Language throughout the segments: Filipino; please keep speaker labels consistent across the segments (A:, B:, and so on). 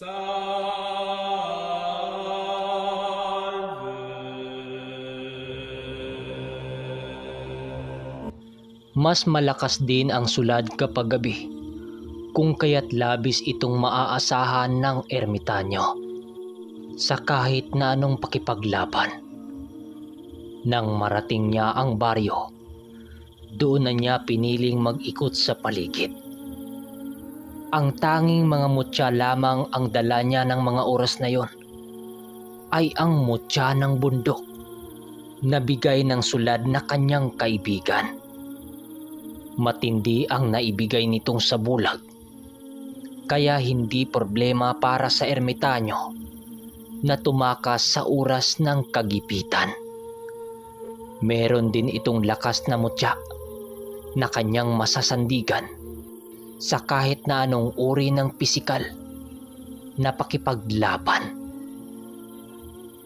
A: Mas malakas din ang sulad kapag gabi, kung kaya't labis itong maaasahan ng ermitanyo sa kahit na anong pakipaglaban. Nang marating niya ang baryo, doon na niya piniling mag-ikot sa paligid. Ang tanging mga mutya lamang ang dala niya ng mga oras na yon ay ang mutya ng bundok na bigay ng sulad na kanyang kaibigan. Matindi ang naibigay nitong sa bulag, kaya hindi problema para sa ermitanyo na tumakas sa oras ng kagipitan. Meron din itong lakas na mutya na kanyang masasandigan sa kahit na anong uri ng pisikal na pakipaglaban.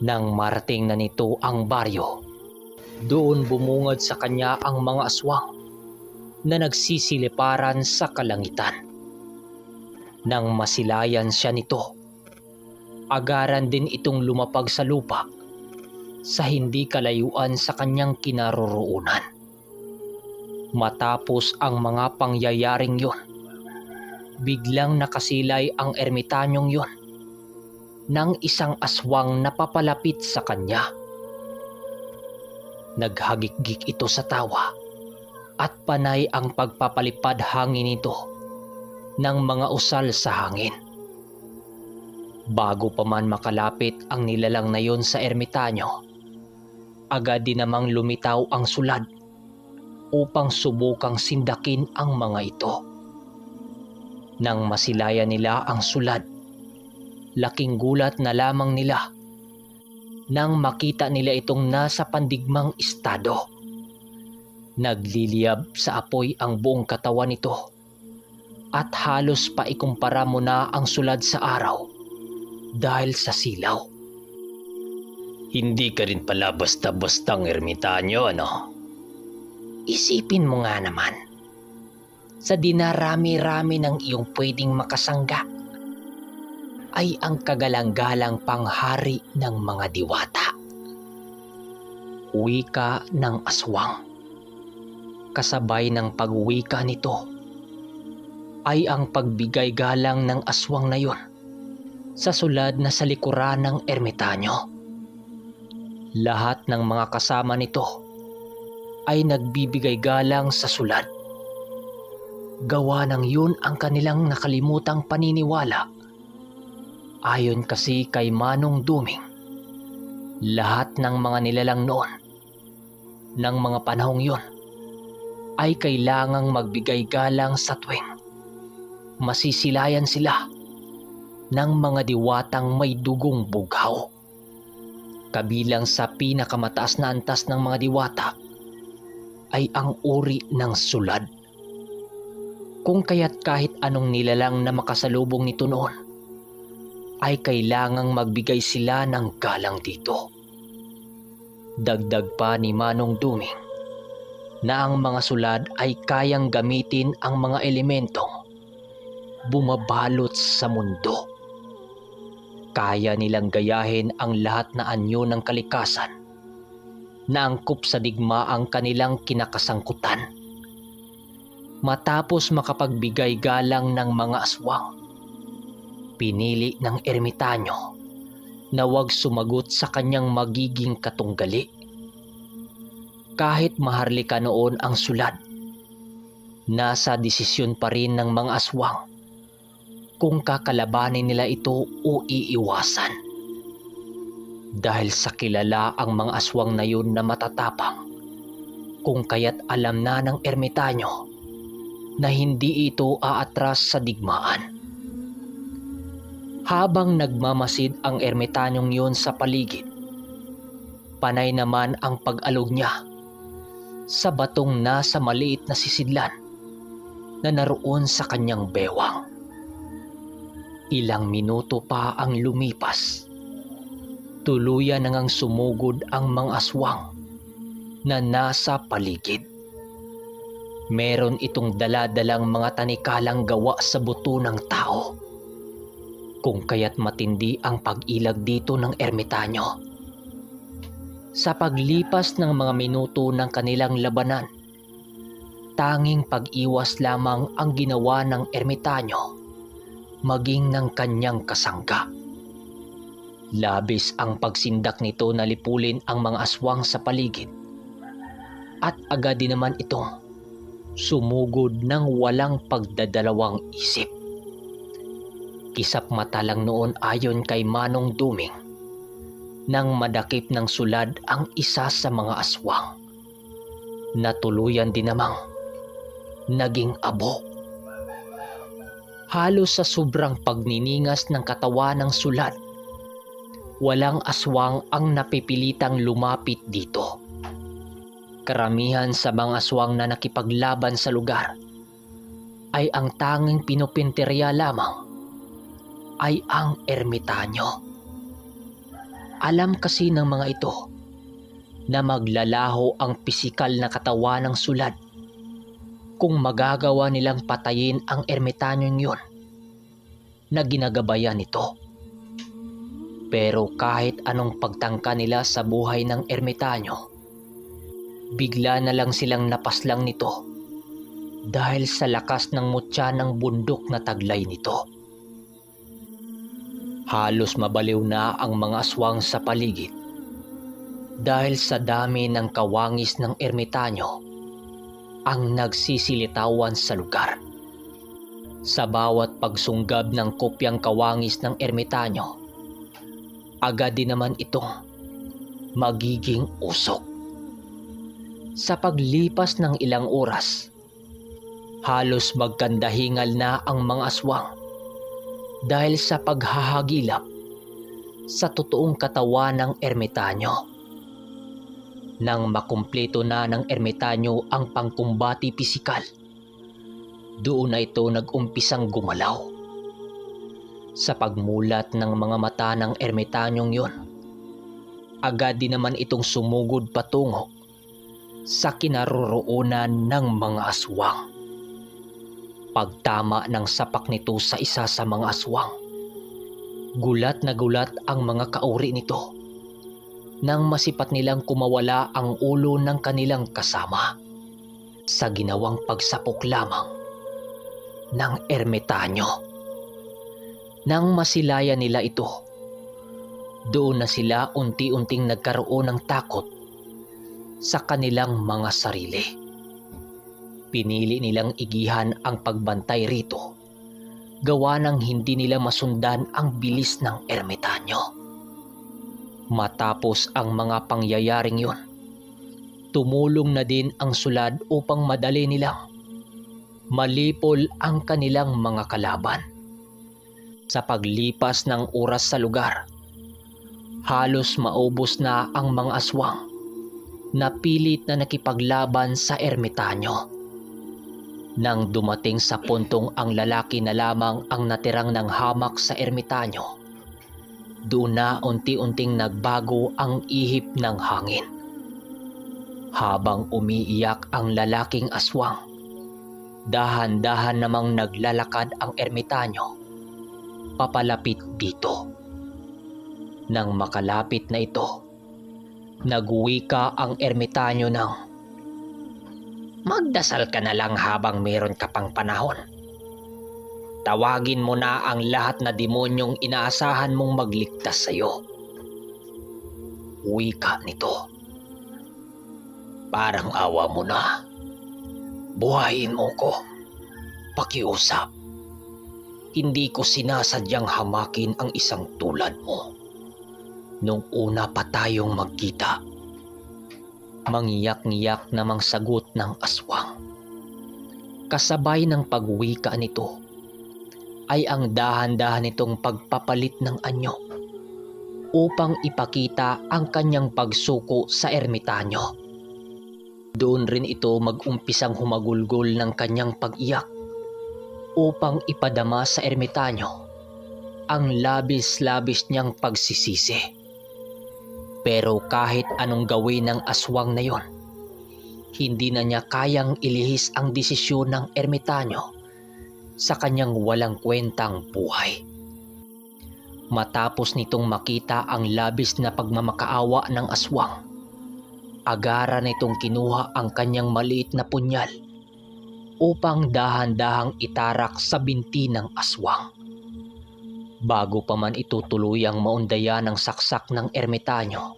A: Nang marating na nito ang baryo, doon bumungad sa kanya ang mga aswang na nagsisiliparan sa kalangitan. Nang masilayan siya nito, agaran din itong lumapag sa lupa sa hindi kalayuan sa kanyang kinaroroonan. Matapos ang mga pangyayaring yon, biglang nakasilay ang ermitanyong yon ng isang aswang na papalapit sa kanya. Naghagikgik ito sa tawa at panay ang pagpapalipad hangin nito ng mga usal sa hangin. Bago pa man makalapit ang nilalang na yon sa ermitanyo, agad din namang lumitaw ang sulad upang subukang sindakin ang mga ito. Nang masilayan nila ang sulad, laking gulat na lamang nila nang makita nila itong nasa pandigmang estado. Nagliliyab sa apoy ang buong katawan nito at halos paikumpara mo na ang sulad sa araw dahil sa silaw.
B: Hindi ka rin pala basta-bastang ermitanyo, ano?
A: Isipin mo nga naman, sa dinarami-rami ng iyong pwedeng makasangga ay ang kagalang-galang panghari ng mga diwata. Wika ng aswang. Kasabay ng pagwika nito ay ang pagbigay galang ng aswang na yon sa sulad na sa likuran ng ermitanyo. Lahat ng mga kasama nito ay nagbibigay galang sa sulad. Gawa ng yun ang kanilang nakalimutang paniniwala. Ayon kasi kay Manong Duming, lahat ng mga nilalang noon ng mga panahong yun ay kailangang magbigay galang sa tuwing masisilayan sila ng mga diwatang may dugong bughaw. Kabilang sa pinakamataas na antas ng mga diwata ay ang uri ng sulad. Kung kaya't kahit anong nilalang na makasalubong nito noon ay kailangang magbigay sila ng galang dito. Dagdag pa ni Manong Duming na ang mga sulad ay kayang gamitin ang mga elementong bumabalot sa mundo. Kaya nilang gayahin ang lahat na anyo ng kalikasan na angkop sa digma ang kanilang kinakasangkutan. Matapos makapagbigay galang ng mga aswang, pinili ng ermitanyo na huwag sumagot sa kanyang magiging katunggali. Kahit maharlika noon ang sulad, nasa desisyon pa rin ng mga aswang kung kakalabanin nila ito o iiwasan. Dahil sa kilala ang mga aswang na yun na matatapang, kung kaya't alam na ng ermitanyo na hindi ito aatras sa digmaan. Habang nagmamasid ang ermitanyong yun sa paligid, panay naman ang pag-alog niya sa batong nasa maliit na sisidlan na naroon sa kanyang bewang. Ilang minuto pa ang lumipas, tuluyan na ngang sumugod ang mga aswang na nasa paligid. Meron itong daladalang mga tanikalang gawa sa buto ng tao. kung kaya't matindi ang pag-ilag dito ng ermitanyo. Sa paglipas ng mga minuto ng kanilang labanan, tanging pag-iwas lamang ang ginawa ng ermitanyo maging ng kanyang kasangga. Labis ang pagsindak nito na lipulin ang mga aswang sa paligid at agad din naman itong sumugod ng walang pagdadalawang isip. Kisap mata lang noon ayon kay Manong Duming nang madakip ng sulad ang isa sa mga aswang na tuluyan din namang naging abo. Halos sa sobrang pagniningas ng katawan ng sulad, walang aswang ang napipilitang lumapit dito. Karamihan sa mga aswang na nakipaglaban sa lugar ay ang tanging pinupinterya lamang ay ang ermitanyo. Alam kasi ng mga ito na maglalaho ang pisikal na katawan ng sulad kung magagawa nilang patayin ang ermitanyong yun na ginagabayan nito. Pero kahit anong pagtangka nila sa buhay ng ermitanyo, bigla na lang silang napaslang nito dahil sa lakas ng mutya ng bundok na taglay nito. Halos mabaliw na ang mga aswang sa paligid dahil sa dami ng kawangis ng ermitanyo ang nagsisilitawan sa lugar. Sa bawat pagsunggab ng kopyang kawangis ng ermitanyo, agad din naman itong magiging usok. Sa paglipas ng ilang oras, halos magkandahingal na ang mga aswang dahil sa paghahagilap sa totoong katawan ng ermitanyo. Nang makumpleto na ng ermitanyo ang pangkumbati pisikal, doon na ito nag-umpisang gumalaw. Sa pagmulat ng mga mata ng ermitanyong yon, agad din naman itong sumugod patungo sa kinaroroonan ng mga aswang. Pagtama ng sapak nito sa isa sa mga aswang, gulat na gulat ang mga kauri nito nang masipat nilang kumawala ang ulo ng kanilang kasama sa ginawang pagsapok lamang ng ermitanyo. Nang masilayan nila ito, doon na sila unti-unting nagkaroon ng takot sa kanilang mga sarili. Pinili nilang igihan ang pagbantay rito, gawa ng hindi nila masundan ang bilis ng ermitanyo. Matapos ang mga pangyayaring yun, tumulong na din ang sulad upang madali nilang malipol ang kanilang mga kalaban. Sa paglipas ng oras sa lugar, halos maubos na ang mga aswang na pilit na nakipaglaban sa ermitanyo. Nang dumating sa puntong ang lalaki na lamang ang natirang ng hamak sa ermitanyo, doon na unti-unting nagbago ang ihip ng hangin. Habang umiiyak ang lalaking aswang, dahan-dahan namang naglalakad ang ermitanyo papalapit dito. Nang makalapit na ito, nagwika ang ermitanyo ng, "Magdasal ka na lang habang meron ka pang panahon. Tawagin mo na ang lahat na demonyong inaasahan mong magligtas sa iyo." Wika nito. "Parang awa mo na. Buhayin mo ko. Pakiusap. Hindi ko sinasadyang hamakin ang isang tulad mo. Nung una pa tayong magkita." Mangiyak-ngiyak namang sagot ng aswang. Kasabay ng pagwika nito ay ang dahan-dahan nitong pagpapalit ng anyo upang ipakita ang kanyang pagsuko sa ermitanyo. Doon rin ito mag-umpisang humagulgol ng kanyang pag-iyak upang ipadama sa ermitanyo ang labis-labis niyang pagsisisi. Pero kahit anong gawin ng aswang na yon, hindi na niya kayang ilihis ang desisyon ng ermitanyo sa kanyang walang kwentang buhay. Matapos nitong makita ang labis na pagmamakaawa ng aswang, agara nitong kinuha ang kanyang maliit na punyal upang dahan-dahang itarak sa binti ng aswang. Bago pa man ito tuluyang maundaya ng saksak ng ermitanyo,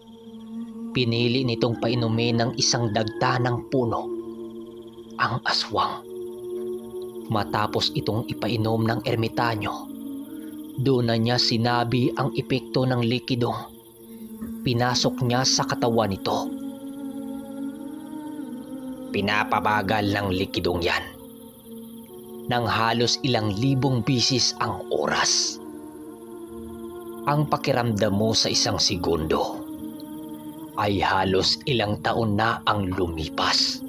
A: pinili nitong painumin ng isang dagta ng puno ang aswang. Matapos itong ipainom ng ermitanyo, doon na niya sinabi ang epekto ng likidong pinasok niya sa katawan nito. Pinapabagal ng likidong yan ng halos ilang libong bisis ang oras. Ang pakiramdam mo sa isang segundo ay halos ilang taon na ang lumipas.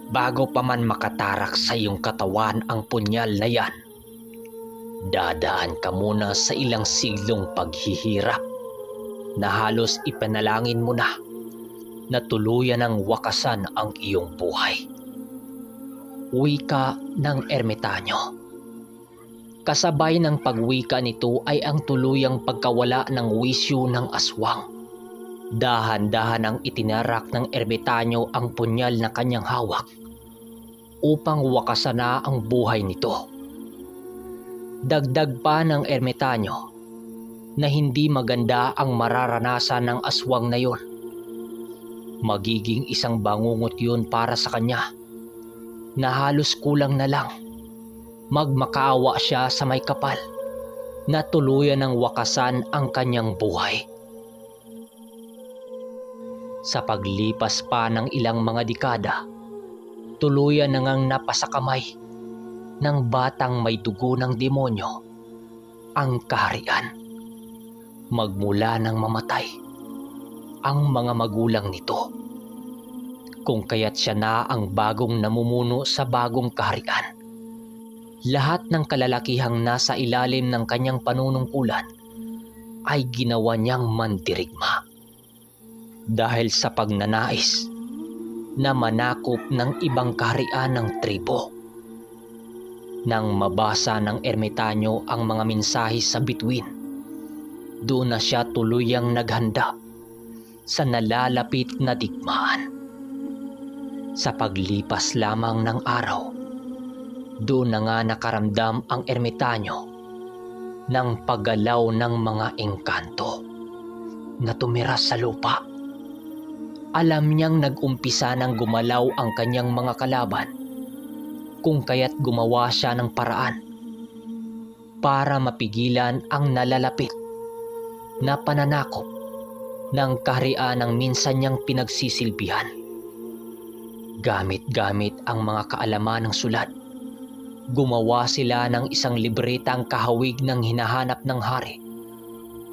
A: Bago pa man makatarak sa iyong katawan ang punyal na yan, dadaan ka muna sa ilang siglong paghihirap na halos ipanalangin mo na tuluyan ng wakasan ang iyong buhay. Wika ng ermitanyo. Kasabay ng pagwika nito ay ang tuluyang pagkawala ng wisyo ng aswang. Dahan-dahan ang itinarak ng ermitanyo ang punyal na kanyang hawak upang wakasan na ang buhay nito. Dagdag pa ng ermitanyo na hindi maganda ang mararanasan ng aswang na yon. Magiging isang bangungot yun para sa kanya na halos kulang na lang magmakaawa siya sa may kapal na tuluyan ng wakasan ang kanyang buhay. Sa paglipas pa ng ilang mga dekada, tuluyan na ngang napasakamay ng batang may dugo ng demonyo ang kaharian. Magmula nang mamatay ang mga magulang nito, kung kaya't siya na ang bagong namumuno sa bagong kaharian. Lahat ng kalalakihang nasa ilalim ng kanyang panunungkulan ay ginawa niyang mandirigma dahil sa pagnanais na manakop ng ibang kaharian ng tribo. Nang mabasa ng ermitanyo ang mga mensahe sa bituin, doon na siya tuluyang naghanda sa nalalapit na digmaan. Sa paglipas lamang ng araw, doon na nga nakaramdam ang ermitanyo ng paggalaw ng mga engkanto na tumira sa lupa. Alam niyang nag-umpisa nang gumalaw ang kanyang mga kalaban, kung kaya't gumawa siya ng paraan para mapigilan ang nalalapit na pananakop ng kaharian ng minsan niyang pinagsisilbihan. Gamit-gamit ang mga kaalaman ng sulat, gumawa sila ng isang libretang kahawig ng hinahanap ng hari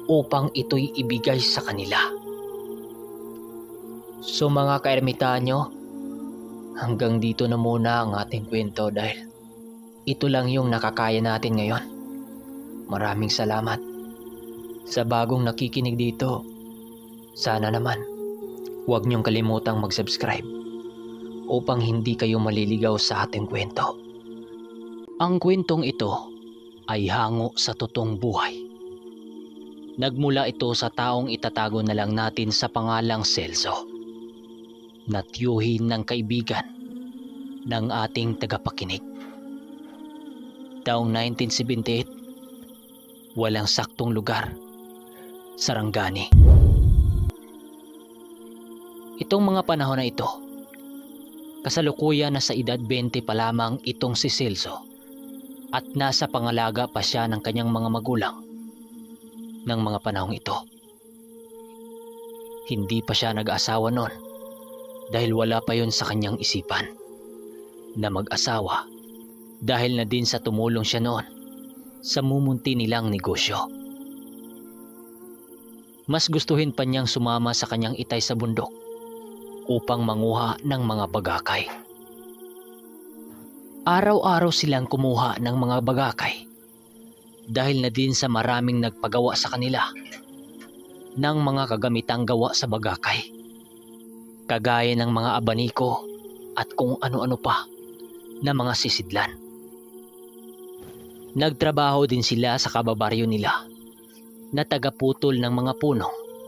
A: upang ito'y ibigay sa kanila. So mga kaermitanyo, hanggang dito na muna ang ating kwento dahil ito lang yung nakakaya natin ngayon. Maraming salamat sa bagong nakikinig dito. Sana naman huwag niyong kalimutang mag-subscribe upang hindi kayo maliligaw sa ating kwento. Ang kwentong ito ay hango sa totoong buhay. Nagmula ito sa taong itatago na lang natin sa pangalang Celso, na tiyuhin ng kaibigan ng ating tagapakinig. Taong 1978, walang saktong lugar, Sarangani. Itong mga panahon na ito, kasalukuyan na sa edad 20 pa lamang itong si Celso at nasa pangalaga pa siya ng kanyang mga magulang ng mga panahong ito. Hindi pa siya nag-asawa noon dahil wala pa yon sa kanyang isipan na mag-asawa, dahil na din sa tumulong siya noon sa mumunti nilang negosyo. Mas gustuhin pa niyang sumama sa kanyang itay sa bundok upang manguha ng mga bagakay. Araw-araw silang kumuha ng mga bagakay dahil na din sa maraming nagpagawa sa kanila ng mga kagamitang gawa sa bagakay, kagaya ng mga abaniko at kung ano-ano pa na mga sisidlan. Nagtrabaho din sila sa kababaryo nila na tagaputol ng mga puno